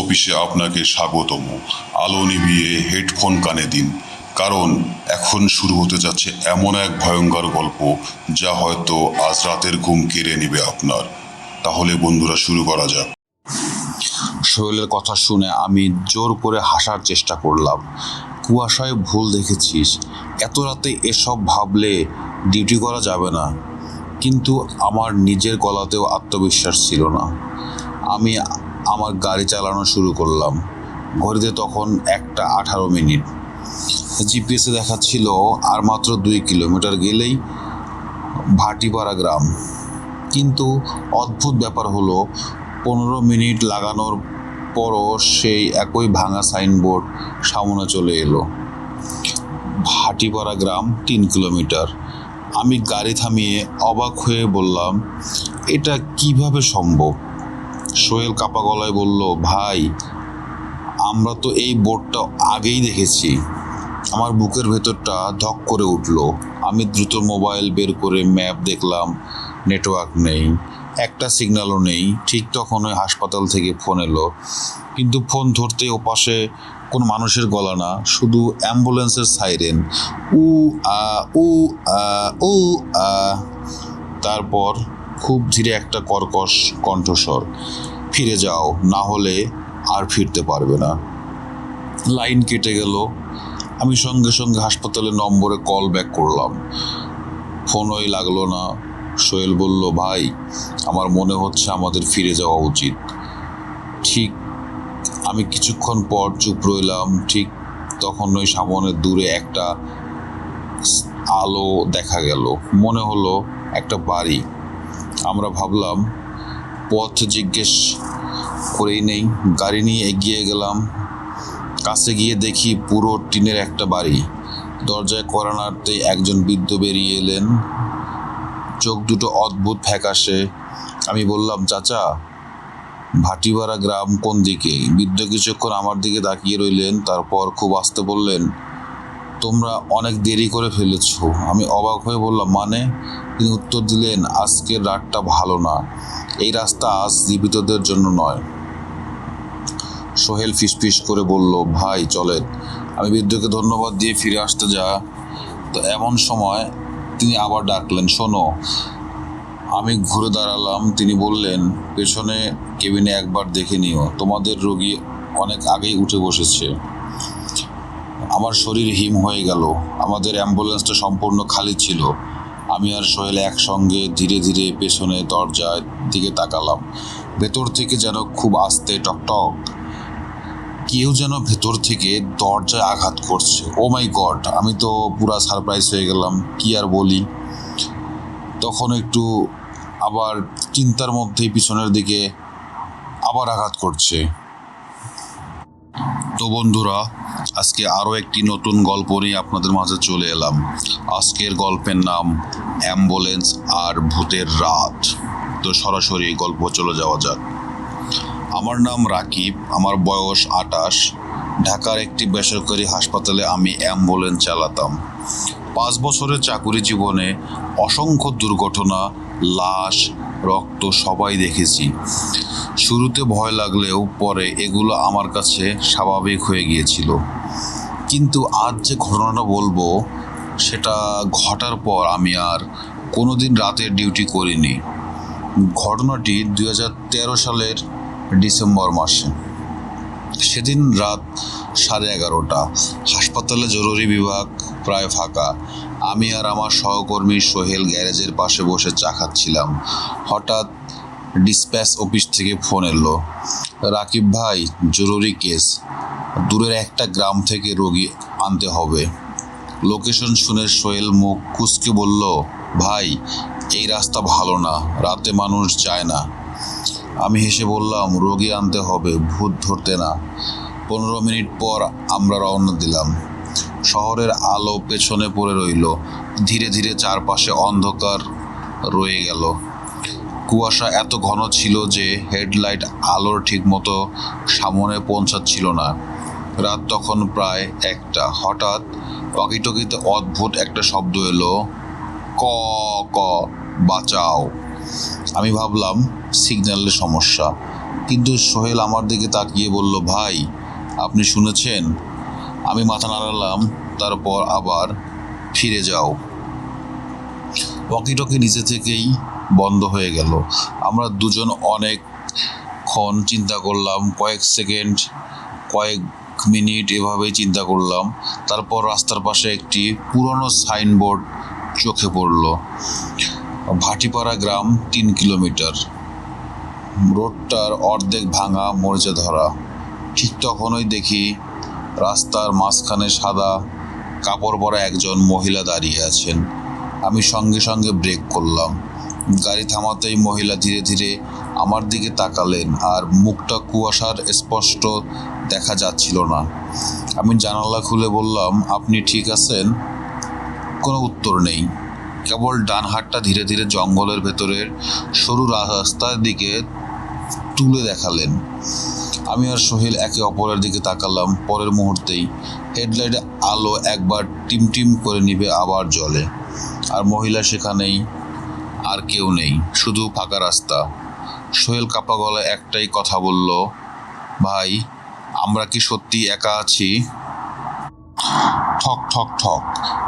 অফিসে আপনাকে স্বাগতম। আলো নিভিয়ে হেডফোন কানে দিন, কারণ এখন শুরু হতে যাচ্ছে এমন এক ভয়ঙ্কর গল্প যা হয়তো আজ রাতের ঘুম কেড়ে নেবে আপনার। তাহলে বন্ধুরা, শুরু করা যাক। সোহেলের কথা শুনে আমি জোর করে হাসার চেষ্টা করলাম। কুয়াশায় ভুল দেখেছিস, এত রাতে এসব ভাবলে ডিউটি করা যাবে না। কিন্তু আমার নিজের গলাতেও আত্মবিশ্বাস ছিল না। আমি আমার গাড়ি চালানো শুরু করলাম। ঘড়িতে তখন 1:18। জিপিএসে দেখাচ্ছিল আর মাত্র 2 কিলোমিটার গেলেই ভাটিপাড়া গ্রাম। কিন্তু অদ্ভুত ব্যাপার হলো, 15 মিনিট লাগানোর পরও সেই একই ভাঙা সাইনবোর্ড সামনে চলে এলো, ভাটিপাড়া গ্রাম 3 কিলোমিটার। আমি গাড়ি থামিয়ে অবাক হয়ে বললাম, এটা কিভাবে সম্ভব? সোহেল কাপা গলায় বলল, ভাই, আমরা তো এই বোর্ডটা আগেই দেখেছি। আমার বুকের ভেতরটা ধক করে উঠল। আমি দ্রুত মোবাইল বের করে ম্যাপ দেখলাম, নেটওয়ার্ক নেই, একটা সিগন্যালও নেই। ঠিক তখনই হাসপাতাল থেকে ফোন এলো, কিন্তু ফোন ধরতে ওপাশে কোনো মানুষের গলা না, শুধু অ্যাম্বুলেন্সের সাইরেন, উ আ উ আ উ আ। তারপর খুব ধীরে একটা কর্কশ কণ্ঠস্বর, ফিরে যাও, না হলে আর ফিরতে পারবে না। লাইন কেটে গেল। আমি সঙ্গে সঙ্গে হাসপাতালের নম্বরে কল ব্যাক করলাম, ফোনই লাগলো না। সোহেল বলল, ভাই, আমার মনে হচ্ছে আমাদের ফিরে যাওয়া উচিত। ঠিক। আমি কিছুক্ষণ পর চুপ রইলাম। ঠিক তখনই সামনে দূরে একটা আলো দেখা গেল, মনে হলো একটা বাড়ি। আমরা ভাবলাম পথ জিজ্ঞেস করেই নেই, গাড়ি নিয়ে এগিয়ে গেলাম। কাছে গিয়ে দেখি পুরো টিনের একটা বাড়ি। দরজায় কড়া নাড়তেই একজন বৃদ্ধ বেরিয়ে এলেন, চোখ দুটো অদ্ভুত ফ্যাকাশে। আমি বললাম, চাচা, ভাটিপাড়া গ্রাম কোন দিকে? বৃদ্ধ কিছুক্ষণ আমার দিকে তাকিয়ে রইলেন, তারপর খুব আস্তে বললেন, তোমরা অনেক দেরি করে ফেলেছ। আমি অবাক হয়ে বললাম, মানে? তিনি উত্তর দিলেন, আজকের রাতটা ভালো না, এই রাস্তা আজ জীবিতদের জন্য নয়। সোহেল ফিসফিস করে বলল, ভাই চলেন। আমি বৃদ্ধকে ধন্যবাদ দিয়ে ফিরে আসতে তো এমন সময় তিনি আবার ডাকলেন, শোনো। আমি ঘুরে দাঁড়ালাম। তিনি বললেন, পেছনে কেবিনে একবার দেখে নিও, তোমাদের রোগী অনেক আগেই উঠে বসেছে। আমার শরীর হিম হয়ে গেল। আমাদের অ্যাম্বুলেন্সটা সম্পূর্ণ খালি ছিল। আমি আর সোহেল একসঙ্গে ধীরে ধীরে পেছনে দরজার দিকে তাকালাম। ভেতর থেকে যেন খুব আস্তে টকটক কেউ যেন ভেতর থেকে দরজায় আঘাত করছে। ও মাই গড! আমি তো পুরা সারপ্রাইজ হয়ে গেলাম, কি আর বলি। তখন একটু আবার চিন্তার মধ্যেই পিছনের দিকে আবার আঘাত করছে। তো বন্ধুরা, আজকে আরও একটি নতুন গল্প নিয়ে আপনাদের মাঝে চলে এলাম। আজকের গল্পের নাম অ্যাম্বুলেন্স আর ভূতের রাত। তো সরাসরি গল্প চলে যাওয়া যাক। আমার নাম রাকিব, আমার বয়স 28। ঢাকার একটি বেসরকারি হাসপাতালে আমি অ্যাম্বুলেন্স চালাতাম। 5 বছরের চাকুরি জীবনে অসংখ্য দুর্ঘটনা, লাশ, রক্ত সবাই দেখেছি। শুরুতে ভয় লাগলেও পরে এগুলো আমার কাছে স্বাভাবিক হয়ে গিয়েছিল। কিন্তু আজ যে ঘটনাটা বলবো, সেটা ঘটার পর আমি আর কোনোদিন রাতের ডিউটি করিনি। ঘটনাটি 2013 সালের ডিসেম্বর মাসে। সেদিন রাত 11:30। হাসপাতালে জরুরি বিভাগ প্রায় ফাঁকা। আমি আর আমার সহকর্মী সোহেল গ্যারেজের পাশে বসে চা খাচ্ছিলাম। হঠাৎ ডিসপ্যাচ অফিস থেকে ফোন এলো, রাকিব ভাই, জরুরি কেস, দূরের একটা গ্রাম থেকে রোগী আনতে হবে। লোকেশন শুনে সোহেল মুখ কুঁচকে বলল, ভাই, এই রাস্তা ভালো না, রাতে মানুষ যায় না। আমি হেসে বললাম, রোগী আনতে হবে, ভূত ধরতে না। 15 মিনিট পর আমরা রওনা দিলাম। শহরের আলো পেছনে পড়ে রইল। ধীরে ধীরে চারপাশে অন্ধকার রয়ে গেল। কুয়াশা এত ঘন ছিল যে হেডলাইট আলোর ঠিকমতো সামনে পৌঁছাচ্ছিল না। রাত তখন প্রায় 1টা। হঠাৎ ওয়াকিটকিতে অদ্ভুত একটা শব্দ এলো, ক ক, বাঁচাও। আমি ভাবলাম সিগন্যালের সমস্যা। কিন্তু সোহেল আমার দিকে তাকিয়ে বলল, ভাই আপনি শুনেছেন? আমি মাথা নাড়ালাম। তারপর আবার ফিরে যাও। ওয়াকিটকি নিজে থেকেই বন্ধ হয়ে গেল। আমরা দুজন অনেকক্ষণ চিন্তা করলাম, কয়েক সেকেন্ড, কয়েক মিনিট এভাবেই চিন্তা করলাম। তারপর রাস্তার পাশে একটি পুরনো সাইনবোর্ড চোখে পড়ল, ভাটিপাড়া গ্রাম 3 কিলোমিটার। রোডটার অর্ধেক ভাঙা, মরিচে ধরা। ঠিক তখনই দেখি রাস্তার মাঝখানে সাদা কাপড় পরা একজন মহিলা দাঁড়িয়ে আছেন। আমি সঙ্গে সঙ্গে ব্রেক করলাম। গাড়ি থামাতেই মহিলা ধীরে ধীরে আমার দিকে তাকালেন, আর মুখটা কুয়াশার, স্পষ্ট দেখা যাচ্ছিল না। আমি জানালা খুলে বললাম, আপনি ঠিক আছেন? কোনো উত্তর নেই, কেবল ডান হাতটা ধীরে ধীরে জঙ্গলের ভেতরের সরু রাস্তার দিকে তুলে দেখালেন। আমি আর সোহেল একে অপরের দিকে তাকালাম। পরের মুহূর্তেই হেডলাইটে আলো একবার টিমটিম করে নিভে আবার জ্বলে, আর মহিলা সেখানেই, আর কেউ নেই, শুধু ফাঁকা রাস্তা। সোহেল কাপা গলায় একটাই কথা বলল, ভাই আমরা কি সত্যি একা আছি? ঠক ঠক ঠক।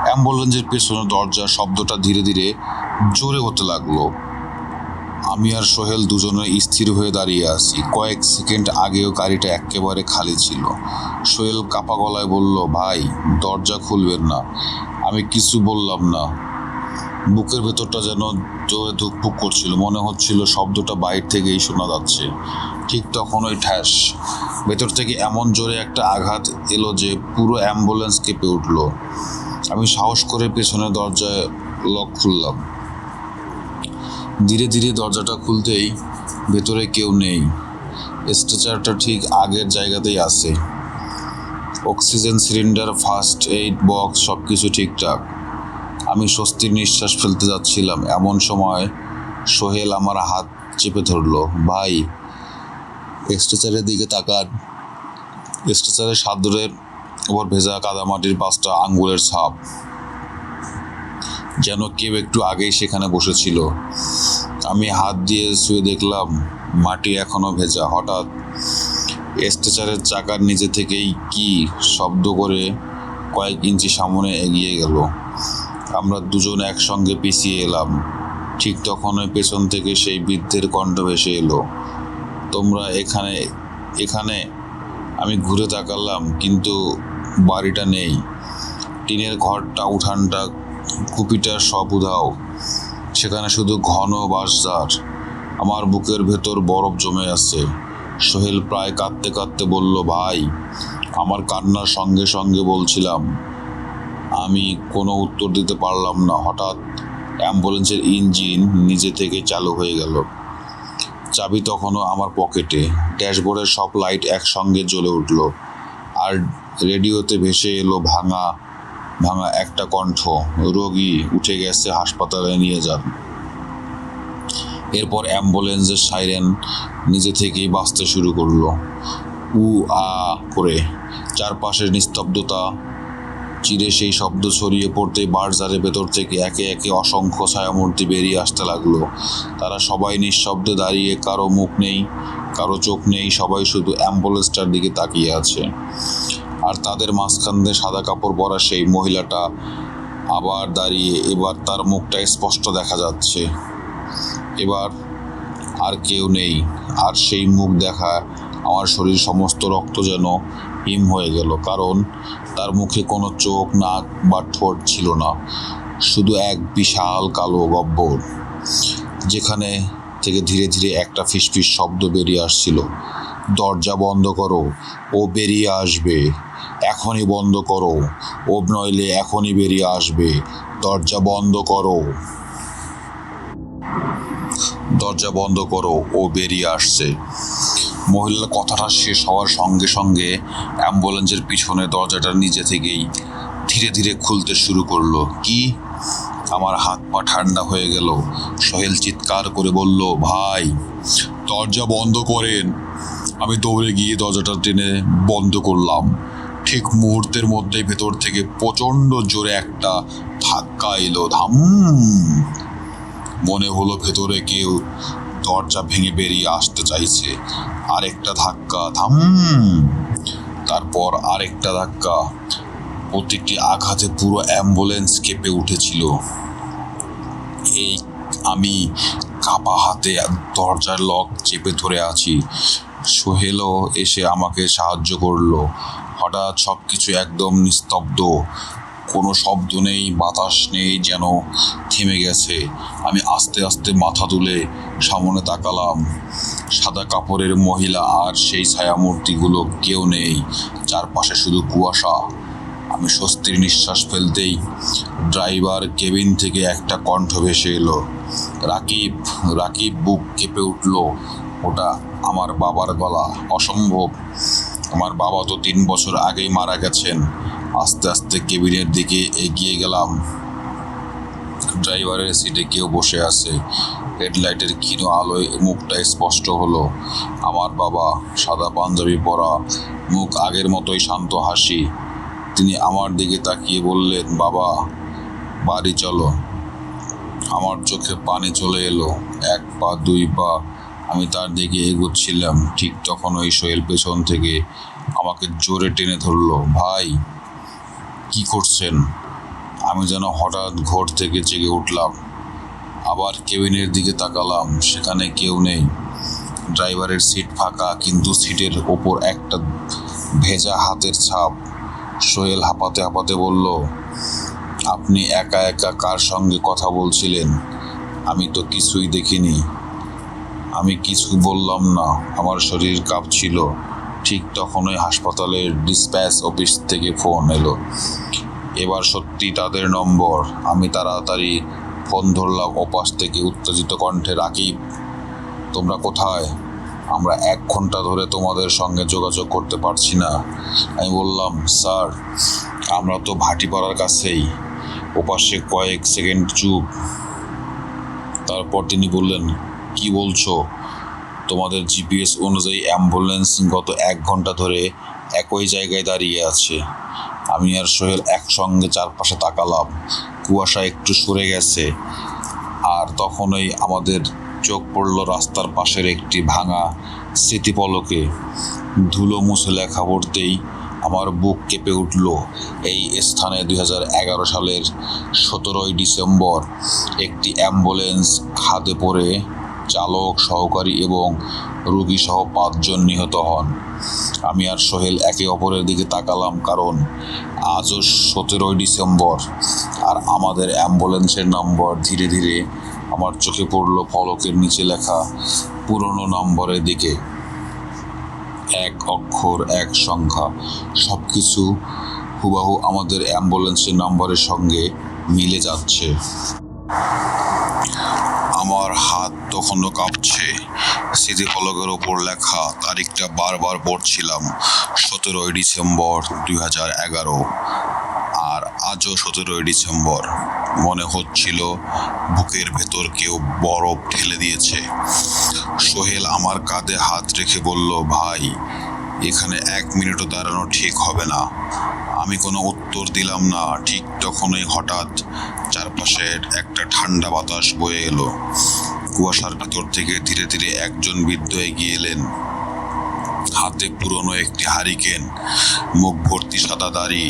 অ্যাম্বুলেন্সের পেছনে দরজার শব্দটা ধীরে ধীরে জোরে হতে লাগলো। আমি আর সোহেল দুজনে স্থির হয়ে দাঁড়িয়ে আছি। কয়েক সেকেন্ড আগেও গাড়িটা একেবারে খালি ছিল। সোহেল কাপা গলায় বলল, ভাই দরজা খুলবেন না। আমি কিছু বললাম না। বুকের ভেতরটা যেন জোরে ধুকপুক করছিল, মনে হচ্ছিল শব্দটা বাইরে থেকেই শোনা যাচ্ছে। ঠিক তখনই ঠ্যাস, ভেতর থেকে এমন জোরে একটা আঘাত এলো যে পুরো অ্যাম্বুলেন্স কেঁপে উঠল। আমি সাহস করে পেছনের দরজায় লক খুললাম। ধীরে ধীরে দরজাটা খুলতেই ভেতরে কেউ নেই। স্ট্রেচারটা ঠিক আগের জায়গাতেই আছে, oxygen cylinder, first aid box, সব কিছু ঠিকঠাক। আমি স্বস্তির নিঃশ্বাস ফেলতে যাচ্ছিলাম, এমন সময় সোহেল আমার হাত চেপে ধরলো। ভাই স্ট্রেচারের দিকে তাকান। স্ট্রেচারের সাদরের ওপর ভেজা কাদামাটির 5টা আঙ্গুলের ছাপ, যেন কেউ একটু আগেই সেখানে বসেছিল। আমি হাত দিয়ে শুয়ে দেখলাম মাটি এখনো ভেজা। হঠাৎ স্ট্রেচারের চাকার নিচে থেকেই কি শব্দ করে কয়েক ইঞ্চি সামনে এগিয়ে গেল। আমরা দুজন একসঙ্গে পিছিয়ে এলাম। ঠিক তখনই পেছন থেকে সেই বৃদ্ধের কণ্ঠ ভেসে এলো, তোমরা এখানে এখানে আমি ঘুরে তাকালাম, কিন্তু বাড়িটা নেই। টিনের ঘরটা, উঠানটা, কুপিটা সব উধাও। সেখানে শুধু ঘন বাঁশঝাড়। আমার বুকের ভেতর বরফ জমে আছে। সোহেল প্রায় কাঁদতে কাঁদতে বলল, ভাই আমার কান্নার সঙ্গে সঙ্গে বলছিলাম। আমি কোনো উত্তর দিতে পারলাম না। হঠাৎ অ্যাম্বুলেন্সের ইঞ্জিন নিজে থেকে চালু হয়ে গেল। চাবি তখনও আমার পকেটে। ড্যাশবোর্ডের সব লাইট একসঙ্গে জ্বলে উঠল, আর রেডিওতে ভেসে এলো ভাঙা ভাঙা একটা কণ্ঠ, রোগী উঠে গেছে, হাসপাতালে নিয়ে যান। এরপর অ্যাম্বুলেন্সের সাইরেন নিজে থেকেই বাজতে শুরু করলো, উ আ করে। চারপাশের নিস্তব্ধতা চিরে সেই শব্দ ছড়িয়ে পড়তেই বার্জারের ভেতর থেকে একে একে অসংখ্য ছায়ামূর্তি বেরিয়ে আসতে লাগলো। তারা সবাই নিঃশব্দে দাঁড়িয়ে, কারো মুখ নেই, কারো চোখ নেই, সবাই শুধু অ্যাম্বুলেন্সটার দিকে তাকিয়ে আছে। আর তাদের মাঝখান দিয়ে সাদা কাপড় পরা সেই মহিলাটা আবার দাঁড়িয়ে। এবার তার মুখটা স্পষ্ট দেখা যাচ্ছে। এবার আর কেউ নেই, আর সেই মুখ দেখা আমার শরীর সমস্ত রক্ত যেন হিম হয়ে গেল। কারণ তার মুখে কোনো চোখ, নাক বা ঠোঁট ছিল না, শুধু এক বিশাল কালো গহ্বর, যেখানে থেকে ধীরে ধীরে একটা ফিসফিস শব্দ বেরিয়ে আসছিল, দরজা বন্ধ করো, ও বেরিয়ে আসবে, এখনই বন্ধ করো, ও নইলে এখনই বেরিয়ে আসবে, দরজা বন্ধ করো, দরজা বন্ধ করো, ও বেরিয়ে আসছে। মহিলার কথাটা শেষ হওয়ার সঙ্গে সঙ্গে অ্যাম্বুলেন্সের পিছনে দরজাটা নিজে থেকেই ধীরে ধীরে খুলতে শুরু করলো। কি? আমার হাত পা ঠান্ডা হয়ে গেল। সোহেল চিৎকার করে বলল, ভাই দরজা বন্ধ করেন। আমি দৌড়ে গিয়ে দরজাটা টেনে বন্ধ করলাম। ঠিক মুহূর্তের মধ্যেই ভেতর থেকে প্রচণ্ড জোরে একটা ধাক্কা এলো। ধাম। মনে হলো ভেতরে কেউ দরজা ভেঙে বেরিয়ে আসতে চাইছে। আরেকটা ধাক্কা, থাম। তারপর আরেকটা ধাক্কা। প্রতিটি আঘাতে পুরো অ্যাম্বুলেন্স কেঁপে উঠেছিল। এই আমি কাপা হাতে দরজার লক চেপে ধরে আছি। সোহেলও এসে আমাকে সাহায্য করলো। হঠাৎ সব কিছু একদম নিস্তব্ধ। কোনো শব্দ নেই, বাতাস নেই, যেন থেমে গেছে। আমি আস্তে আস্তে মাথা তুলে সামনে তাকালাম। সাদা কাপড়ের মহিলা আর সেই ছায়ামূর্তিগুলো কেউ নেই। চারপাশে শুধু কুয়াশা। আমি স্বস্তির নিঃশ্বাস ফেলতেই ড্রাইভার কেবিন থেকে একটা কণ্ঠ ভেসে এলো, রাকিব। রাকিব। বুক কেঁপে উঠল। ওটা আমার বাবার গলা। অসম্ভব! আমার বাবা তো 3 বছর আগেই মারা গেছেন। আস্তে আস্তে কেবিনের দিকে এগিয়ে গেলাম। ড্রাইভারের সিটে কেউ বসে আছে। হেডলাইটের ক্ষীণ আলোয় মুখটা স্পষ্ট হলো। আমার বাবা, সাদা পাঞ্জাবি পরা, মুখ আগের মতোই শান্ত, হাসি। তিনি আমার দিকে তাকিয়ে বললেন, বাবা, বাড়ি চলো। আমার চোখে পানি চলে এলো। 1 পা 2 পা আমি তার দিকে এগোচ্ছিলাম। ঠিক তখন ওই সোহেল পেছন থেকে আমাকে জোরে টেনে ধরলো। ভাই, কি করছেন? আমি যেন হঠাৎ ঘোর থেকে জেগে উঠলাম। আবার কেবিনের দিকে তাকালাম। সেখানে কেউ নেই। ড্রাইভারের সিট ফাঁকা, কিন্তু সিটের ওপর একটা ভেজা হাতের ছাপ। সোহেল হাঁপাতে হাঁপাতে বলল, আপনি একা একা কার সঙ্গে কথা বলছিলেন? আমি তো কিছুই দেখিনি। আমি কিছু বললাম না। আমার শরীর কাঁপছিল। ঠিক তখনই হাসপাতালের ডিসপ্যাচ অফিস থেকে ফোন এলো। এবার সত্যি তাদের নম্বর। আমি তাড়াতাড়ি ফোন ধরলাম। ওপাশ থেকে উত্তেজিত কণ্ঠে, রাকিব, তোমরা কোথায়? আমরা 1 ঘন্টা ধরে তোমাদের সঙ্গে যোগাযোগ করতে পারছি না। আমি বললাম, স্যার, আমরা তো ভাটিপাড়ার কাছেই। ওপাশে কয়েক সেকেন্ড চুপ। তারপর তিনি বললেন, কি বলছো? তোমাদের জিপিএস অনুযায়ী অ্যাম্বুলেন্স গত 1 ঘন্টা ধরে একই জায়গায় দাঁড়িয়ে আছে। আমি আর সোহেল একসঙ্গে চারপাশে তাকালাম। কুয়াশা একটু সরে গেছে। আর তখনই আমাদের চোখ পড়ল রাস্তার পাশের একটি ভাঙা স্মৃতিফলকে। ধুলো মুছে লেখা পড়তেই আমার বুক কেঁপে উঠল। এই স্থানে 2011 সালের 17ই ডিসেম্বর একটি অ্যাম্বুলেন্স খাদে পড়ে চালক, সহকারী এবং রোগীসহ 5 জন নিহত হন। আমি আর সোহেল একে অপরের দিকে তাকালাম, কারণ আজও 17ই ডিসেম্বর, আর আমাদের অ্যাম্বুলেন্সের নম্বর। ধীরে ধীরে আমার চোখে পড়ল ফলকের নিচে লেখা পুরনো নম্বরের দিকে। 1 অক্ষর, 1 সংখ্যা, সব কিছু হুবহু আমাদের অ্যাম্বুলেন্সের নম্বরের সঙ্গে মিলে যাচ্ছে। আমার হাত তখনও কাঁপছে। স্মৃতিফলকের ওপর লেখা তারিখটা বারবার পড়ছিলাম, 17ই ডিসেম্বর 2011। আর আজও 17ই ডিসেম্বর। মনে হচ্ছিল বুকের ভেতর কেউ বরফ ঢেলে দিয়েছে। সোহেল আমার কাঁধে হাত রেখে বলল, ভাই, এখানে 1 মিনিটও দাঁড়ানো ঠিক হবে না। আমি কোনো উত্তর দিলাম না। ঠিক তখনই হঠাৎ চারপাশের একটা ঠান্ডা বাতাস বয়ে এলো। কুয়াশার ভেতর থেকে ধীরে ধীরে একজন বৃদ্ধ এগিয়ে এলেন। হাতে পুরনো একটি হারিকেন, মুখ ভর্তি সাদা দাড়ি,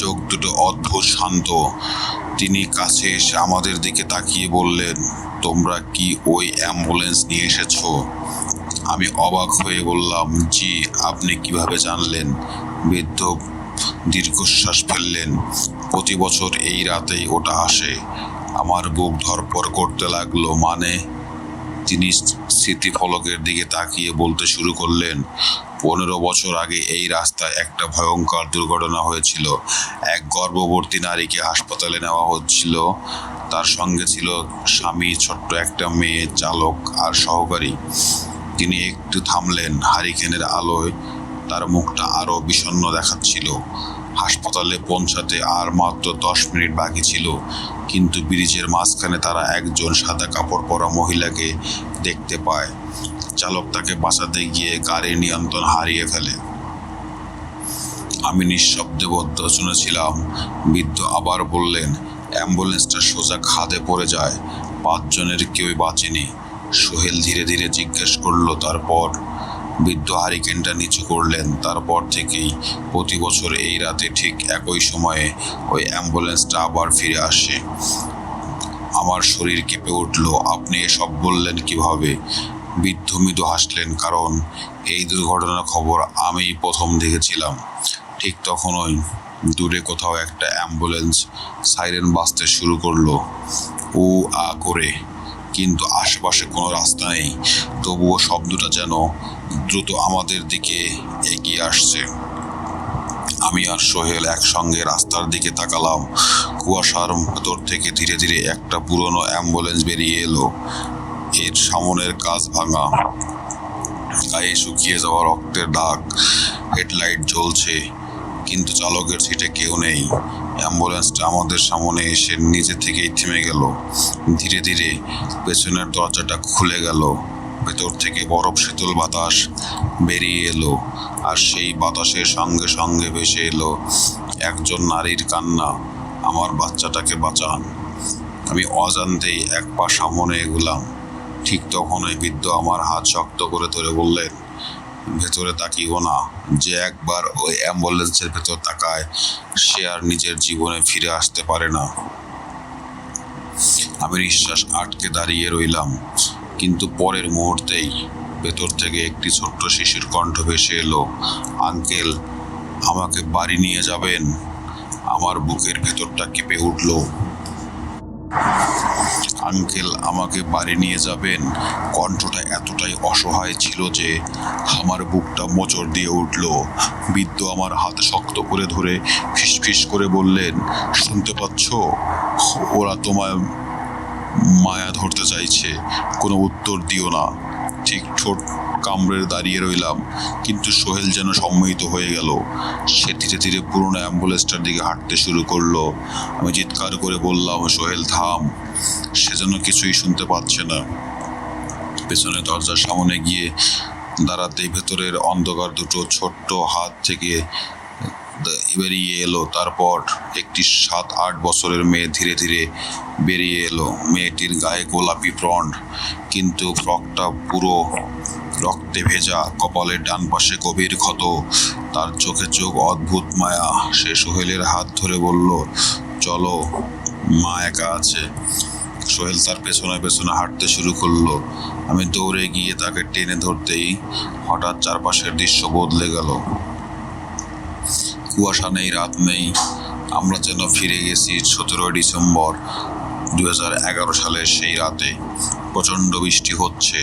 চোখ দুটো অদ্ভুত শান্ত। তিনি কাছে এসে আমাদের দিকে তাকিয়ে বললেন, তোমরা কি ওই অ্যাম্বুলেন্স নিয়ে এসেছো? আমি অবাক হয়ে বললাম, জি। আপনি কিভাবে জানলেন? বৃদ্ধ দীর্ঘশ্বাস ফেললেন। প্রতি বছর এই রাতেই ওটা আসে। আমার বুক ধড়ফড় করতে লাগলো। মানে? তিনি স্মৃতিফলকের দিকে তাকিয়ে বলতে শুরু করলেন, 15 বছর আগে এই রাস্তায় একটা ভয়ঙ্কর দুর্ঘটনা হয়েছিল। এক গর্ভবতী নারীকে হাসপাতালে নেওয়া হচ্ছিল। তার সঙ্গে ছিল স্বামী, ছোট্ট একটা মেয়ে, চালক আর সহকারী। তিনি একটু থামলেন। হারিকেনের আলোয় তার মুখটা আরো বিষণ্ণ দেখাচ্ছিল। হাসপাতালে পৌঁছাতে আর মাত্র 10 মিনিট বাকি ছিল, কিন্তু ব্রিজের মাঝখানে তারা একজন সাদা কাপড় পরা মহিলাকে দেখতে পায়। চালক তাকে বাঁচাতে গিয়ে গাড়ির নিয়ন্ত্রণ হারিয়ে ফেলে। আমি নিঃশব্দে বদ্ধ শুনেছিলাম। বৃদ্ধ আবার বললেন, অ্যাম্বুলেন্সটা সোজা খাদে পড়ে যায়। 5 জনের কেউই বাঁচেনি। সোহেল ধীরে ধীরে জিজ্ঞেস করলো, তারপর? বৃদ্ধ হারিকেনটা নিচু করলেন। তারপর থেকেই প্রতি বছর এই রাতে ঠিক একই সময়ে ওই অ্যাম্বুলেন্সটা আবার ফিরে আসে। আমার শরীর কেঁপে উঠল। আপনি এসব বললেন কিভাবে? বৃদ্ধ মৃদু হাসলেন, কারণ এই দুর্ঘটনার খবর আমিই প্রথম দেখেছিলাম। ঠিক তখনই দূরে কোথাও একটা অ্যাম্বুলেন্স সাইরেন বাজতে শুরু করলো, উ আ করে। কিন্তু আশেপাশে কোনো রাস্তা নেই, তবুও শব্দটা যেন দ্রুত আমাদের দিকে এগিয়ে আসছে। আমি আর সোহেল একসঙ্গে রাস্তার দিকে তাকালাম। কুয়াশার ভেতর থেকে ধীরে ধীরে একটা পুরনো অ্যাম্বুলেন্স বেরিয়ে এলো। এর সামনের কাচ ভাঙা, গায়ে শুকিয়ে যাওয়া রক্তের দাগ, হেডলাইট জ্বলছে, কিন্তু চালকের সিটে কেউ নেই। অ্যাম্বুলেন্সটা আমাদের সামনে এসে নিজে থেকেই থেমে গেল। ধীরে ধীরে পেছনের দরজাটা খুলে গেল। ভেতর থেকে বরফ শীতল বাতাস বেরিয়ে এলো, আর সেই বাতাসের সঙ্গে সঙ্গে ভেসে এলো একজন নারীর কান্না, আমার বাচ্চাটাকে বাঁচান। আমি অজান্তেই এক পা সামনে এগুলাম। ঠিক তখনই বৃদ্ধ আমার হাত শক্ত করে ধরে বললেন, ভেতরে তাকিও না। যে একবার ওই অ্যাম্বুলেন্সের ভেতর তাকায় সে আর নিজের জীবনে ফিরে আসতে পারে না। আমি নিঃশ্বাস আটকে দাঁড়িয়ে রইলাম, কিন্তু পরের মুহূর্তেই ভেতর থেকে একটি ছোট্ট শিশুর কণ্ঠ ভেসে এলো, আঙ্কেল, আমাকে বাড়ি নিয়ে যাবেন? আমার বুকের ভেতরটা কেঁপে উঠল। আঙ্কেল, আমাকে বাড়ি নিয়ে যাবেন? কণ্ঠটা এতটাই অসহায় ছিল যে আমার বুকটা মোচড় দিয়ে উঠল। বৃদ্ধ আমার হাত শক্ত করে ধরে ফিসফিস করে বললেন, শুনতে পাচ্ছ? ওরা তোমায় মায়া ধরতে চাইছে। কোনো উত্তর দিও না। ঠিক ঠোঁট কামড়ে দাঁড়িয়ে রইলাম, কিন্তু সোহেল যেন সম্মোহিত হয়ে গেল। সে ধীরে ধীরে পুরোনো অ্যাম্বুলেন্সটার দিকে হাঁটতে শুরু করলো। আমি চিৎকার করে বললাম, সোহেল থাম। সে যেন কিছুই শুনতে পাচ্ছে না। পেছনে দরজার সামনে গিয়ে দাঁড়াতেই ভেতরের অন্ধকার দুটো ছোট্ট হাত থেকে বেরিয়ে এলো। তারপর একটি 7-8 বছরের মেয়ে ধীরে ধীরে বেরিয়ে এলো। মেয়েটির গায়ে গোলাপি ফ্রন্ট, কিন্তু ফ্রকটা পুরো রক্তে ভেজা, কপালের ডান পাশে গভীর ক্ষত, তার চোখে চোখ অদ্ভুত মায়া। সে সোহেলের হাত ধরে বলল, চলো, মা একা আছে। সোহেল তার পেছনে পেছনে হাঁটতে শুরু করলো। আমি দৌড়ে গিয়ে তাকে টেনে ধরতেই হঠাৎ চারপাশের দৃশ্য বদলে গেল। কুয়াশা নেই, রাত নেই, আমরা যেন ফিরে গেছি 17 ডিসেম্বর 2011 সালের সেই রাতে। প্রচণ্ড বৃষ্টি হচ্ছে।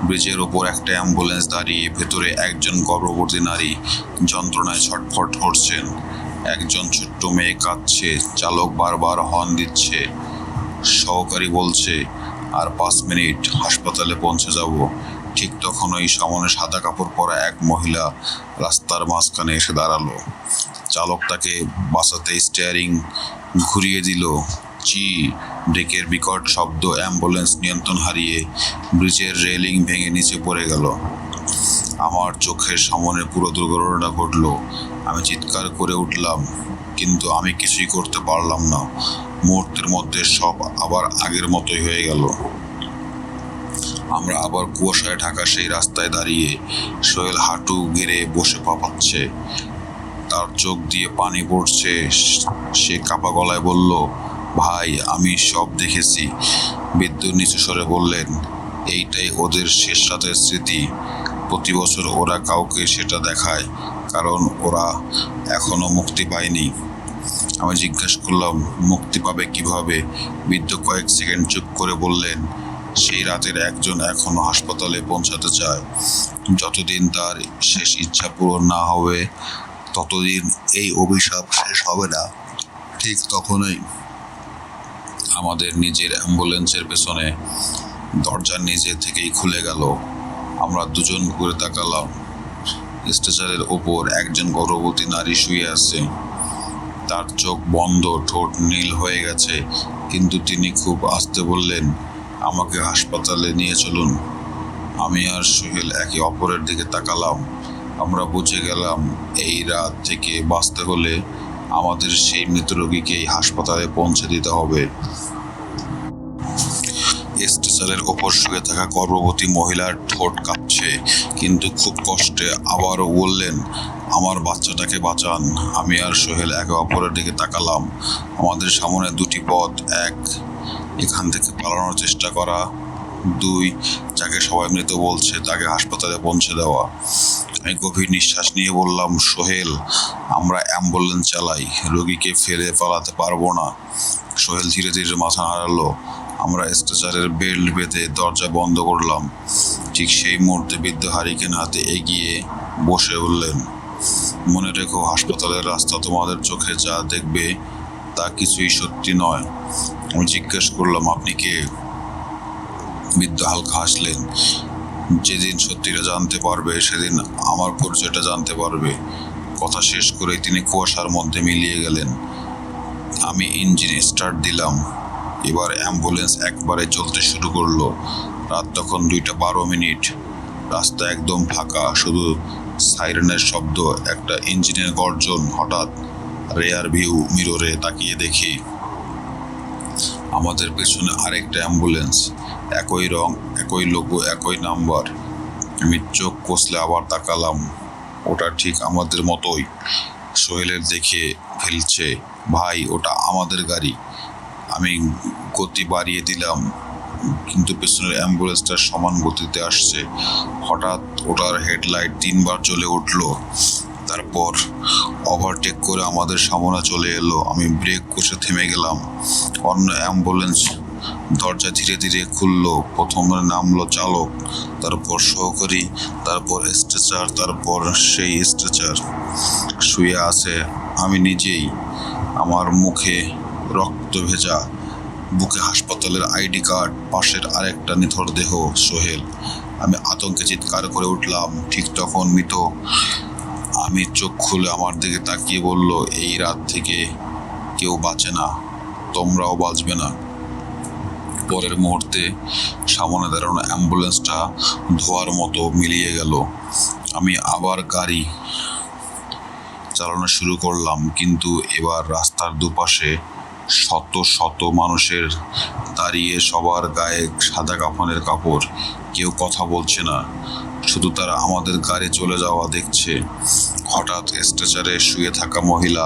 ব্রিজের ওপর একটা অ্যাম্বুলেন্স দাঁড়িয়ে, ভেতরে একজন গর্ভবতী নারী যন্ত্রণায় ছটফট করছেন। একজন ছোট্ট মেয়ে কাঁদছে। চালক বারবার হর্ন দিচ্ছে। সহকারী বলছে, আর 5 মিনিট, হাসপাতালে পৌঁছে যাব। ঠিক তখনই সামনে সাদা কাপড় পরা এক মহিলা রাস্তার মাঝখানে এসে দাঁড়ালো। চালক তাকে বাঁচাতে স্টিয়ারিং ঘুরিয়ে দিল। চি, ব্রেকের বিকট শব্দ, অ্যাম্বুলেন্স নিয়ন্ত্রণ হারিয়ে ব্রিজের রেলিং ভেঙে নিচে পড়ে গেল। আমার চোখের সামনে পুরো দুর্ঘটনাটা ঘটলো। আমি চিৎকার করে উঠলাম, কিন্তু আমি কিছুই করতে পারলাম না। মুহূর্তের মধ্যে সব আবার আগের মতোই হয়ে গেল। আমরা আবার কুয়াশায় ঢাকা সেই রাস্তায় দাঁড়িয়ে। সোহেল হাঁটু গেড়ে বসে পাচ্ছে, তার চোখ দিয়ে পানি পড়ছে। সে কাপা গলায় বলল, ভাই, আমি সব দেখেছি। বিদ্যুৎ নিচু স্বরে বললেন, এইটাই ওদের শেষ রাতের স্মৃতি। প্রতি বছর ওরা কাউকে সেটা দেখায়, কারণ ওরা এখনো মুক্তি পায়নি। আমি জিজ্ঞেস করলাম, মুক্তি পাবে কিভাবে? বৃদ্ধ কয়েক সেকেন্ড চুপ করে বললেন, সেই রাতের একজন এখনো হাসপাতালে পৌঁছাতে চায়। যতদিন তার শেষ ইচ্ছা পূরণ না হবে, ততদিন এই অভিশাপ শেষ হবে না। ঠিক তখনই আমাদের নিজের অ্যাম্বুলেন্সের পেছনে দরজা নিজে থেকেই খুলে গেল। আমরা দুজন ঘুরে তাকালাম। স্ট্রেচারের ওপর একজন গর্ভবতী নারী শুয়ে আছে। তার চোখ বন্ধ, ঠোঁট নীল হয়ে গেছে, কিন্তু তিনি খুব আস্তে বললেন, আমাকে হাসপাতালে নিয়ে চলুন। আমি আর সোহেল একে অপরের দিকে তাকালাম। আমরা বুঝে গেলাম, এই রাত থেকে বাঁচতে হলে আমাদের সেই মৃত রোগীকেই হাসপাতালে পৌঁছে দিতে হবে। স্ট্রেচারের ওপর শুয়ে থাকা গর্ভবতী মহিলার ঠোঁট কাঁপছে, কিন্তু খুব কষ্টে আবারও বললেন, আমার বাচ্চাটাকে বাঁচান। আমি আর সোহেল একে অপরের দিকে তাকালাম। আমাদের সামনে দুটি পথ, এক এখান থেকে পালানোর চেষ্টা করা, দুই যাকে সবাই মৃত বলছে তাকে হাসপাতালে পৌঁছে দেওয়া। আমি গভীর নিঃশ্বাস নিয়ে বললাম, সোহেল, আমরা অ্যাম্বুলেন্স চালাই, রোগীকে ফেলে পালাতে পারবো না। সোহেল ধীরে ধীরে মাথা নাড়ালো। আমরা স্ট্রেচারের বেল্ট বেঁধে দরজা বন্ধ করলাম। ঠিক সেই মুহূর্তে বৃদ্ধ হারিকেন হাতে এগিয়ে বসে বললেন, মনে রেখো, হাসপাতালের রাস্তা তোমাদের চোখে যা দেখবে তা কিছুই সত্যি নয়। আমি জিজ্ঞেস করলাম, আপনি কে? বৃদ্ধ হালকা হাসলেন। যেদিন সত্যিটা জানতে পারবে সেদিন আমার পরিচয়টা জানতে পারবে। কথা শেষ করে তিনি কুয়াশার মধ্যে মিলিয়ে গেলেন। আমি ইঞ্জিন স্টার্ট দিলাম। এবার অ্যাম্বুলেন্স একবারে চলতে শুরু করলো। রাত তখন 2:12। রাস্তা একদম ফাঁকা, শুধু সাইরেনের শব্দ, একটা ইঞ্জিনের গর্জন। হঠাৎ রেয়ার ভিউ মিররে তাকিয়ে দেখি আমাদের পেছনে আরেকটা অ্যাম্বুলেন্স, একই রং, একই লোগো, একই নাম্বার। আমি চোখ কষলে আবার তাকালাম। ওটা ঠিক আমাদের মতোই। সোহেলের দেখে ফেলছে, ভাই ওটা আমাদের গাড়ি। আমি গতি বাড়িয়ে দিলাম, কিন্তু পেছনের অ্যাম্বুলেন্সটা সমান গতিতে আসছে। হঠাৎ ওটার হেডলাইট 3বার জ্বলে উঠল, তারপর ওভারটেক করে আমাদের সামনে চলে এলো। আমি ব্রেক কষে থেমে গেলাম। অন্য অ্যাম্বুলেন্স দরজা ধীরে ধীরে খুললো। প্রথমে নামলো চালক, তারপর সহকারী, তারপর স্ট্রেচার, তারপর সেই স্ট্রেচার শুয়ে আছে আমি নিজেই। আমার মুখে রক্ত ভেজা, বুকে হাসপাতালের আইডি কার্ড, পাশের আরেকটা নিথর দেহ সোহেল। আমি আতঙ্কে চিৎকার করে উঠলাম। ঠিক তখন মৃত আমি চোখ খুলে আমার দিকে তাকিয়ে বলল, এই রাত থেকে কেউ বাঁচে না, তোমরাও বাঁচবে না। পরের মুহূর্তে সামনে দাঁড়ানো অ্যাম্বুলেন্সটা ধোয়ার মতো মিলিয়ে গেল। আমি আবার গাড়ি চালানো শুরু করলাম, কিন্তু এবার রাস্তার দুপাশে শত শত মানুষের দাঁড়িয়ে, সবার গায়ে সাদা কাফনের কাপড়। কেউ কথা বলছে না, শুধু তারা আমাদের গাড়ি চলে যাওয়া দেখছে। হঠাৎ স্ট্রেচারে শুয়ে থাকা মহিলা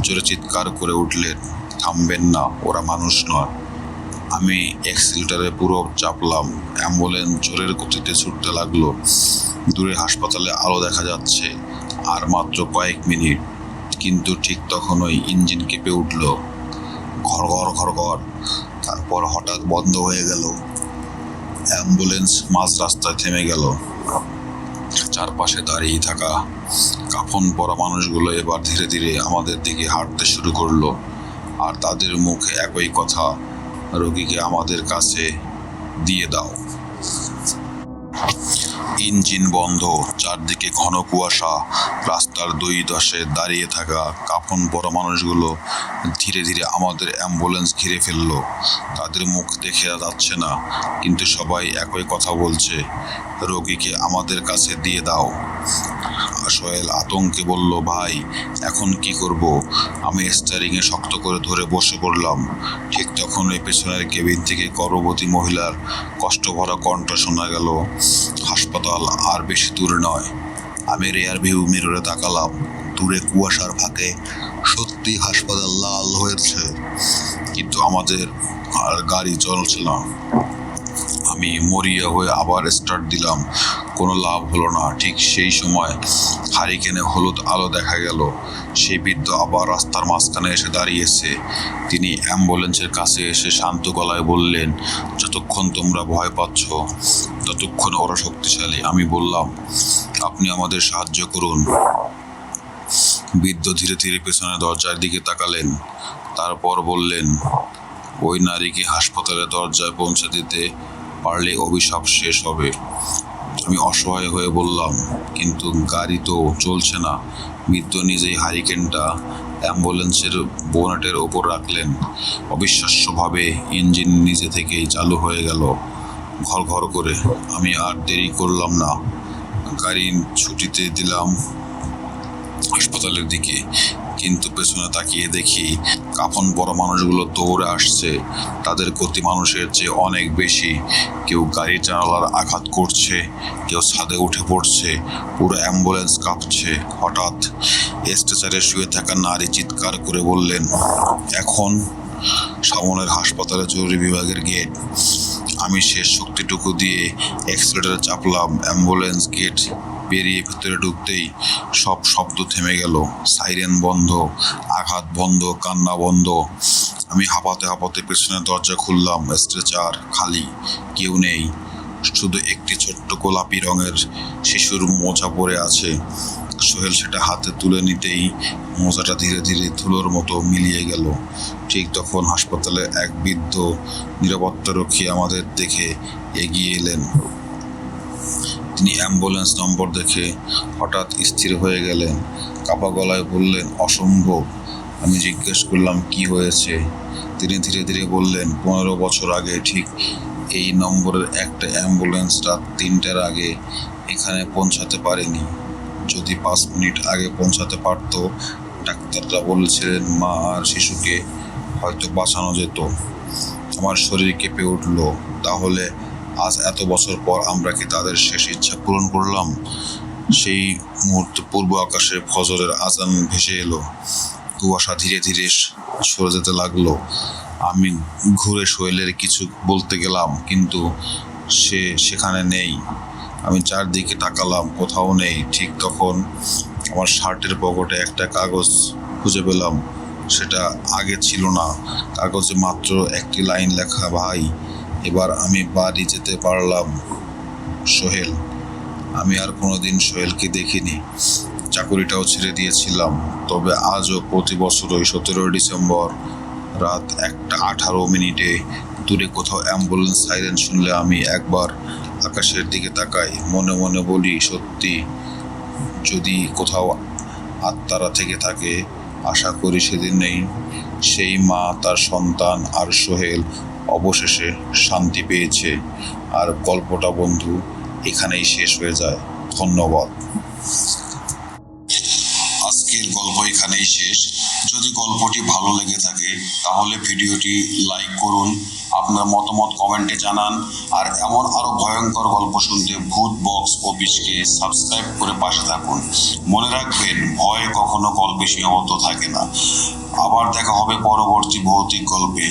জোরে চিৎকার করে উঠলেন, থামবেন না, ওরা মানুষ নয়। আমি অ্যাক্সিলারেটরে পুরো চাপলাম। অ্যাম্বুলেন্স জোরের গতিতে ছুটতে লাগলো। দূরে হাসপাতালে আলো দেখা যাচ্ছে, আর মাত্র কয়েক মিনিট। কিন্তু ঠিক তখনই ইঞ্জিন কেঁপে উঠল, ঘড়ঘড় ঘড়ঘড়। তারপর হঠাৎ বন্ধ হয়ে গেল। অ্যাম্বুলেন্স মাঝ রাস্তায় থেমে গেল। চারপাশে দাঁড়িয়ে থাকা কাফন পরা মানুষগুলো এবার ধীরে ধীরে আমাদের দিকে হাঁটতে শুরু করলো, আর তাদের মুখে একই কথা, রোগীকে আমাদের কাছে দিয়ে দাও। ইঞ্জিন বন্ধ, চারদিকে ঘন কুয়াশা। রাস্তার দুই ধারে দাঁড়িয়ে থাকা কাফন পরা মানুষগুলো ধীরে ধীরে আমাদের অ্যাম্বুলেন্স ঘিরে ফেললো। তাদের মুখ দেখে যাচ্ছে না, কিন্তু সবাই একই কথা বলছে, রোগীকে আমাদের কাছে দিয়ে দাও। সোহেল আতঙ্কে বলল, ভাই এখন কি করব? আমি স্টিয়ারিংয়ে শক্ত করে ধরে বসে পড়লাম। ঠিক তখন ওই পেছনের কেবিন থেকে গর্ভবতী মহিলার কষ্টভরা কণ্ঠ শোনা গেল, হাসপাতাল আর বেশি দূরে নয়। আমি রেয়ার ভিউ মিররে তাকালাম। দূরে কুয়াশার ফাঁকে সত্যি হাসপাতাল লাল হয়েছে, কিন্তু আমাদের আর গাড়ি চলছে না। আমি মরিয়া হয়ে আবার স্টার্ট দিলাম, কোনো লাভ হলো না। ঠিক সেই সময় হারিকেনে হলুদ আলো দেখা গেল। সেই বৃদ্ধ আবার রাস্তার মাঝখানে এসে দাঁড়িয়েছে। তিনি অ্যাম্বুলেন্সের কাছে এসে শান্ত গলায় বললেন, যতক্ষণ তোমরা ভয় পাচ্ছ ততক্ষণ ওরা শক্তিশালী। আমি বললাম, আপনি আমাদের সাহায্য করুন। বৃদ্ধ ধীরে ধীরে পেছনের দরজার দিকে তাকালেন, তারপর বললেন, ওই নারীকে হাসপাতালের দরজায় পৌঁছে দিতে পারলে অভিশাপ শেষ হবে। আমি অসহায় হয়ে বললাম, কিন্তু গাড়ি তো চলছে না। বৃদ্ধ নিজেই হারিকেনটা অ্যাম্বুলেন্সের বোনেটের ওপর রাখলেন। অবিশ্বাস্যভাবে ইঞ্জিন নিজে থেকেই চালু হয়ে গেল, ঘর ঘর করে। আমি আর দেরি করলাম না, গাড়ি ছুটিতে দিলাম হাসপাতালের দিকে। কিন্তু পেছনে তাকিয়ে দেখি কাফন বড় মানুষগুলো দৌড়ে আসছে। তাদের গতি মানুষের চেয়ে অনেক বেশি। কেউ গাড়ির জানালার আঘাত করছে, কেউ ছাদে উঠে পড়ছে, পুরো অ্যাম্বুলেন্স কাঁপছে। হঠাৎ স্ট্রেচারে শুয়ে থাকা নারী চিৎকার করে বললেন, এখন সামনের হাসপাতালে জরুরি বিভাগের গেট। আমি শেষ শক্তিটুকু দিয়ে এক্সিলেটরে চাপলাম। অ্যাম্বুলেন্স গেট পেরিয়ে ভিতরে ঢুকতেই সব শব্দ থেমে গেল। সাইরেন বন্ধ, আঘাত বন্ধ, কান্না বন্ধ। আমি হাঁপাতে হাঁপাতে পেছনের দরজা খুললাম। স্ট্রেচার খালি, কেউ নেই। শুধু একটি ছোট্ট গোলাপি রঙের শিশুর মোজা পড়ে আছে। সোহেল সেটা হাতে তুলে নিতেই মোজাটা ধীরে ধীরে ধুলোর মতো মিলিয়ে গেল। ঠিক তখন হাসপাতালে এক বৃদ্ধ নিরাপত্তারক্ষী আমাদের দেখে এগিয়ে এলেন। তিনি অ্যাম্বুলেন্স নম্বর দেখে হঠাৎ স্থির হয়ে গেলেন, কাপা গলায় বললেন, অসম্ভব। আমি জিজ্ঞেস করলাম, কি হয়েছে? তিনি ধীরে ধীরে বললেন, 15 বছর আগে ঠিক এই নম্বরের একটা অ্যাম্বুলেন্স রাত 3টার আগে এখানে পৌঁছাতে পারেনি। যদি 5 মিনিট আগে পৌঁছাতে পারত, ডাক্তাররা বলেছিলেন মা আর শিশুকে হয়তো বাঁচানো যেত। আমার শরীর কেঁপে উঠল। তাহলে আজ এত বছর পর আমরা কি তাদের শেষ ইচ্ছা পূরণ করলাম? সেই মুহূর্তে পূর্ব আকাশে ফজরের আজান ভেসে এলো। কুয়াশা ধীরে ধীরে সরে যেতে লাগলো। আমি ঘুরে সোহেলের কিছু বলতে গেলাম, কিন্তু সে সেখানে নেই। আমি চারদিকে তাকালাম, কোথাও নেই। ঠিক তখন আমার শার্টের পকেটে একটা কাগজ খুঁজে পেলাম। সেটা আগে ছিল না। কাগজে মাত্র একটি লাইন লেখা, ভাই, এবার আমি বাড়ি যেতে পারলাম। সোহেল। আমি আর কোনোদিন সোহেলকে দেখিনি। চাকুরিটাও ছেড়ে দিয়েছিলাম। তবে আজও প্রতি বছরই 17 ডিসেম্বর রাত 1:18 দূরে কোথাও অ্যাম্বুলেন্স সাইরেন শুনলে আমি একবার আকাশের দিকে তাকাই। মনে মনে বলি, সত্যি, যদি কোথাও আত্মারা থেকে থাকে, আশা করি সেদিনেই সেই মা, তার সন্তান আর সোহেল অবশেষে শান্তি পেয়েছে। আর গল্পটা বন্ধু এখানেই শেষ হয়ে যায়। ধন্যবাদ। আজকের গল্প এখানেই শেষ। যদি গল্পটি ভালো লেগে থাকে তাহলে ভিডিওটি লাইক করুন, আপনার মতামত কমেন্টে জানান। আর এমন আরো ভয়ঙ্কর গল্প শুনতে ভূত বক্স অফিসকে সাবস্ক্রাইব করে পাশে থাকুন। মনে রাখবেন, ভয় কখনো গল্পে সীমাবদ্ধ থাকে না। আবার দেখা হবে পরবর্তী ভৌতিক গল্পে।